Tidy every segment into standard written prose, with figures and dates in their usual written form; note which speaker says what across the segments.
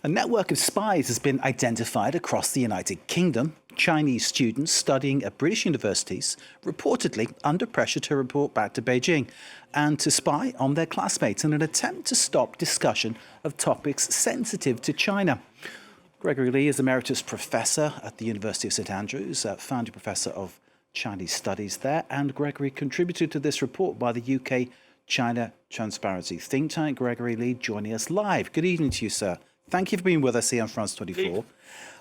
Speaker 1: A network of spies has been identified across the United Kingdom. Chinese students studying at British universities reportedly under pressure to report back to Beijing and to spy on their classmates in an attempt to stop discussion of topics sensitive to China. Gregory Lee is Emeritus Professor at the University of St Andrews, Founding Professor of Chinese Studies there, and Gregory contributed to this report by the UK China Transparency think tank. Gregory Lee joining us live. Good evening to you, sir. Thank you for being with us here on France 24.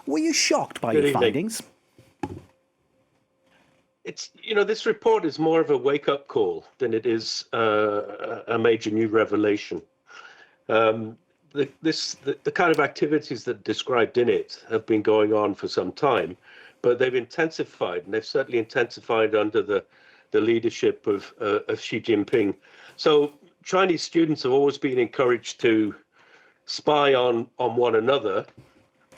Speaker 1: Were you shocked by your findings?
Speaker 2: It's, this report is more of a wake-up call than it is a major new revelation. The kind of activities that are described in it have been going on for some time, but they've intensified, and they've certainly intensified under the leadership of Xi Jinping. So Chinese students have always been encouraged to spy on one another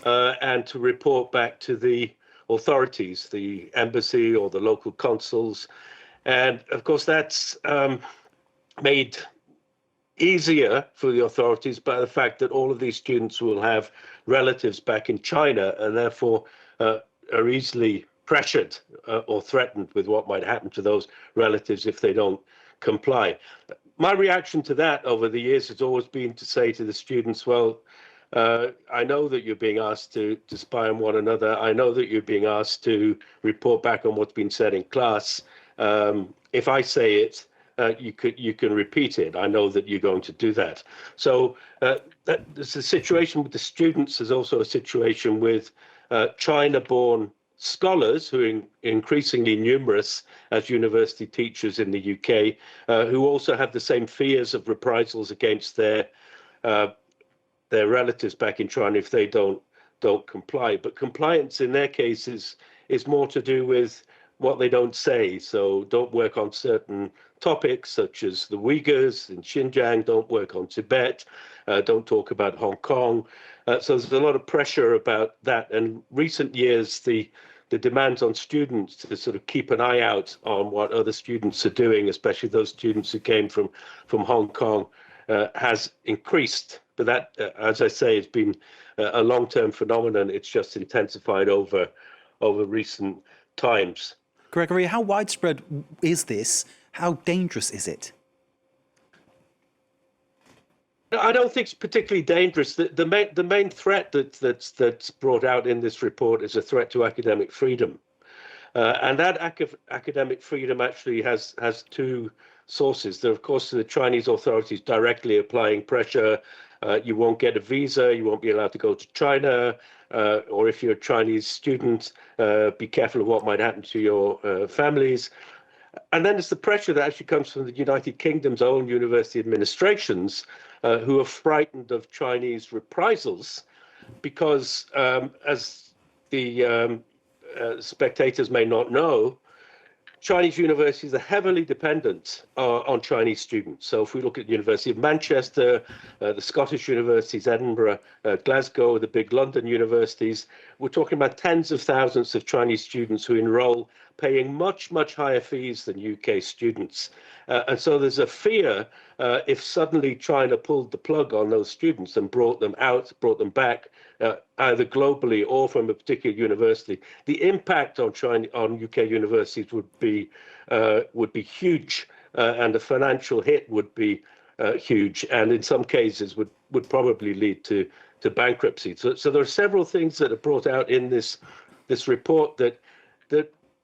Speaker 2: and to report back to the authorities, the embassy or the local consuls. And of course, that's made easier for the authorities by the fact that all of these students will have relatives back in China and therefore are easily pressured or threatened with what might happen to those relatives if they don't comply. My reaction to that over the years has always been to say to the students, well, I know that you're being asked to spy on one another. I know that you're being asked to report back on what's been said in class. If I say it, you can repeat it. I know that you're going to do that. So there's a situation with the students. There's also a situation with China-born scholars who are increasingly numerous as university teachers in the UK, who also have the same fears of reprisals against their relatives back in China if they don't comply. But compliance in their case is more to do with what they don't say. So don't work on certain topics such as the Uyghurs in Xinjiang, don't work on Tibet, don't talk about Hong Kong. So there's a lot of pressure about that. And recent years, the demands on students to sort of keep an eye out on what other students are doing, especially those students who came from Hong Kong, has increased. But that, as I say, has been a long-term phenomenon. It's just intensified over recent times.
Speaker 1: Gregory, how widespread is this? How dangerous is it?
Speaker 2: I don't think it's particularly dangerous. The main threat that's brought out in this report is a threat to academic freedom, and that academic freedom actually has two sources. There, of course, the Chinese authorities directly applying pressure. You won't get a visa. You won't be allowed to go to China. Or if you're a Chinese student, be careful of what might happen to your families. And then there's the pressure that actually comes from the United Kingdom's own university administrations, who are frightened of Chinese reprisals, because as the spectators may not know, Chinese universities are heavily dependent on Chinese students. So if we look at the University of Manchester, the Scottish universities, Edinburgh, Glasgow, the big London universities, we're talking about tens of thousands of Chinese students who enroll, paying much, much higher fees than UK students. And so there's a fear if suddenly China pulled the plug on those students and brought them back, either globally or from a particular university, the impact on UK universities would be huge, and the financial hit would be huge, and in some cases would probably lead to bankruptcy. So there are several things that are brought out in this report that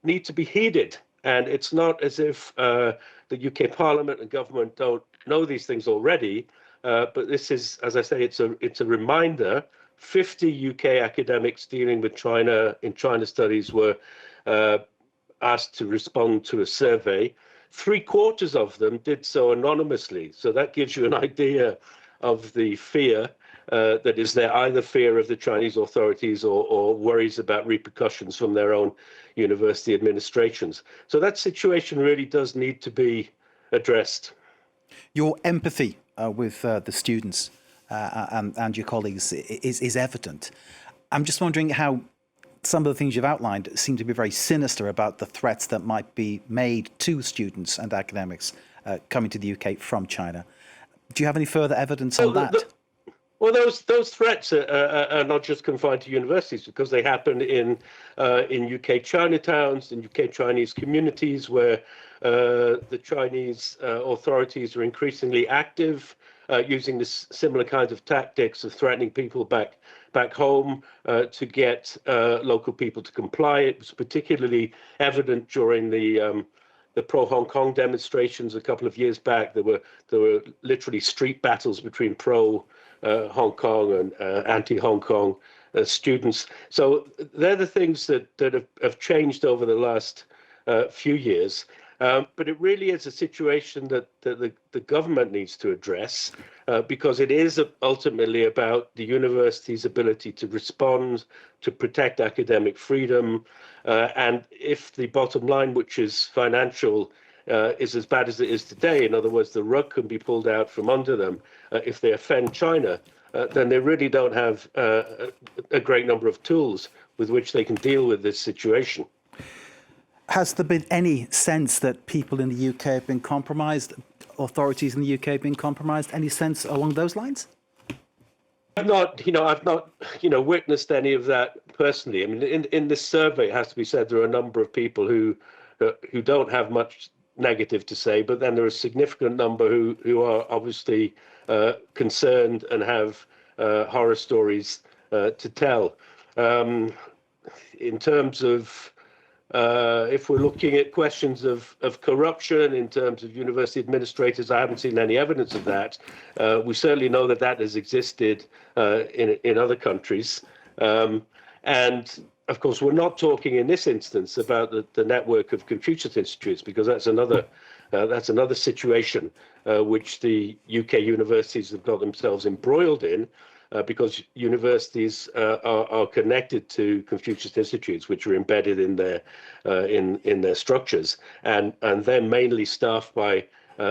Speaker 2: need to be heeded, and it's not as if the UK Parliament and government don't know these things already, but this is, as I say, it's a reminder. 50 UK academics dealing with China in China studies were asked to respond to a survey. 3/4 of them did so anonymously. So that gives you an idea of the fear that is there, either fear of the Chinese authorities or worries about repercussions from their own university administrations. So that situation really does need to be addressed.
Speaker 1: Your empathy with the students and your colleagues is evident. I'm just wondering how some of the things you've outlined seem to be very sinister about the threats that might be made to students and academics coming to the UK from China. Do you have any further evidence on that?
Speaker 2: Well, those threats are not just confined to universities, because they happen in UK Chinatowns, in UK Chinese communities, where the Chinese authorities are increasingly active, using this similar kinds of tactics of threatening people back home to get local people to comply. It was particularly evident during the pro-Hong Kong demonstrations a couple of years back. There were literally street battles between pro-Hong Kong and anti-Hong Kong students. So they're the things that have changed over the last few years. But it really is a situation that the government needs to address, because it is ultimately about the university's ability to respond, to protect academic freedom. And if the bottom line, which is financial, is as bad as it is today, in other words, the rug can be pulled out from under them if they offend China, then they really don't have a great number of tools with which they can deal with this situation.
Speaker 1: Has there been any sense that people in the UK have been compromised, authorities in the UK have been compromised? Any sense along those lines?
Speaker 2: I've not witnessed any of that personally. I mean, in this survey, it has to be said, there are a number of people who don't have much negative to say, but then there are a significant number who are obviously concerned and have horror stories to tell. In terms of if we're looking at questions of corruption in terms of university administrators, I haven't seen any evidence of that. We certainly know that has existed in other countries. And of course, we're not talking in this instance about the network of Confucius Institutes, because that's another situation which the UK universities have got themselves embroiled in. Because universities are connected to Confucius Institutes, which are embedded in their structures, and they're mainly staffed by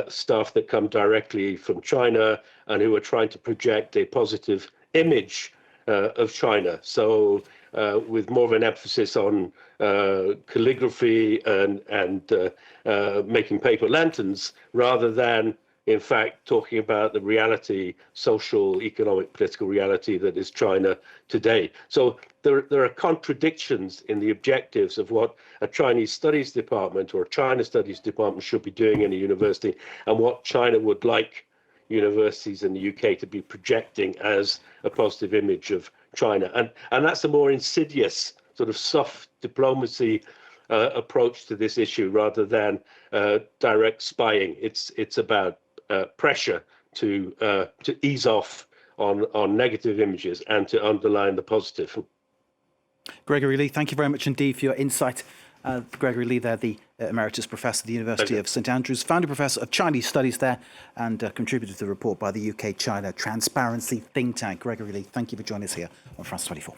Speaker 2: staff that come directly from China and who are trying to project a positive image of China. So with more of an emphasis on calligraphy and making paper lanterns, rather than in fact talking about the reality, social, economic, political reality that is China today. So there are contradictions in the objectives of what a Chinese Studies Department or a China Studies Department should be doing in a university, and what China would like universities in the UK to be projecting as a positive image of China. And that's a more insidious sort of soft diplomacy approach to this issue, rather than direct spying. It's about pressure to ease off on negative images and to underline the positive.
Speaker 1: Gregory Lee, thank you very much indeed for your insight. Gregory Lee there, the Emeritus Professor at the University of St Andrews, Founder Professor of Chinese Studies there, and contributor to the report by the UK China Transparency think tank. Gregory Lee, thank you for joining us here on France 24.